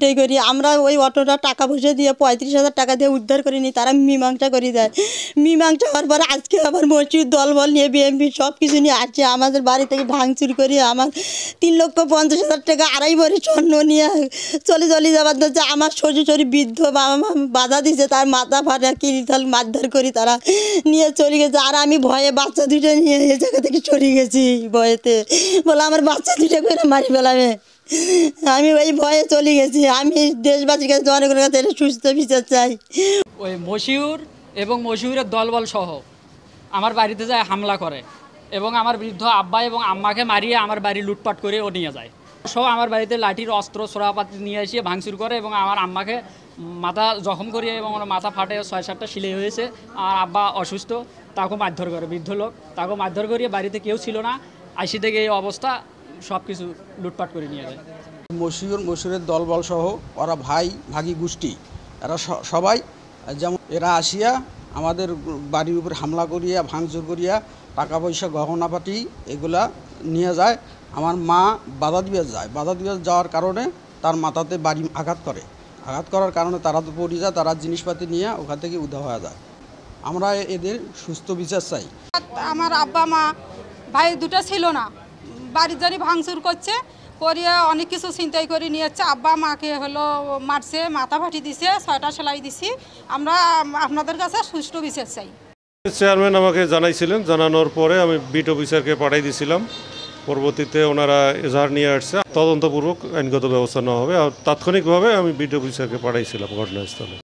ছিনতাই করি। আমরা ওই অটোটা টাকা পয়সা দিয়ে 35,000 টাকা দিয়ে উদ্ধার করিনি, তারা মীমাংসা করে দেয়। মীমাংসা হওয়ার পরে আজকে আবার মসজিদ দলবল নিয়ে বিএমপি সব কিছু নিয়ে আসছে আমাদের বাড়ি থেকে ভাঙচুর করে আমার 3,50,000 টাকা, 2.5 ভরি স্বর্ণ নিয়ে চলে যাবার ধরছে। আমার শ্বশুর বৃদ্ধ বাবা মা বাধা দিছে, তার মাথা ফাটা কিরিতাল মারধর করি তারা নিয়ে চলে গেছে। আর আমি ভয়ে বাচ্চা দুটো নিয়ে এই জায়গা থেকে চলে গেছি ভয়েতে, বলে আমার বাচ্চা দুটো করে মারি ফেলাবে। আমি ওই ভয়ে চলে গেছি। আমি দেশবাসীর কাছে জনগণের কাছে সুস্থ বিচার চাই। ওই মশিউর এবং মশিউরের দলবল সহ আমার বাড়িতে যায় হামলা করে এবং আমার বৃদ্ধ আব্বা এবং আম্মাকে মারিয়ে আমার বাড়ি লুটপাট করে ও নিয়ে যায়। সব আমার বাড়িতে লাঠির অস্ত্র ছোড়াপাতি নিয়ে এসে ভাঙচুর করে এবং আমার আম্মাকে মাথা জখম করিয়ে এবং ওর মাথা ফাটে 6-7টা সিলাই হয়েছে। আর আব্বা অসুস্থ, তাকেও মারধর করে, বৃদ্ধ লোক, তাকেও মারধর করিয়ে বাড়িতে কেউ ছিল না, আইসি থেকে এই অবস্থা, সব কিছু লুটপাট করে নিয়ে যায়। মশিউরের দলবল সহ ওরা ভাগি গোষ্ঠী, এরা সবাই যেমন এরা আসিয়া আমাদের বাড়ির উপর হামলা করিয়া ভাঙচুর করিয়া টাকা পয়সা গহনাপাতি এগুলা নিয়ে যায়। আমার মা বাধা দিয়ে যাওয়ার কারণে তার মাথাতে বাড়ি আঘাত করার কারণে তারা তো পড়ে যায়, তারা জিনিসপাতি নিয়ে ওখান থেকে উধাও হয়ে যায়। আমরা এদের সুস্থ বিচার চাই। আমার আব্বা মা ভাই দুটো ছিল না, বাড়ির জন্য ভাঙচুর করছে, করিয়ে অনেক কিছু ছিনতাই করে নিয়ে যাচ্ছে। আব্বা মাকে হলো মারছে, মাথা ফাটি দিছে, 6টা সেলাই দিছি। আমরা আপনাদের কাছে সুষ্ঠু বিচার চাই। চেয়ারম্যান আমাকে জানাইছিলেন, জানানোর পরে আমি বিট অফিসারকে পাঠাই দিয়েছিলাম। পরবর্তীতে ওনারা এজাহার নিয়ে আসছে, তদন্তপূর্বক আইনগত ব্যবস্থা নেওয়া হবে। আর তাৎক্ষণিকভাবে আমি বিট অফিসারকে পাঠাইছিলাম ঘটনাস্থলে।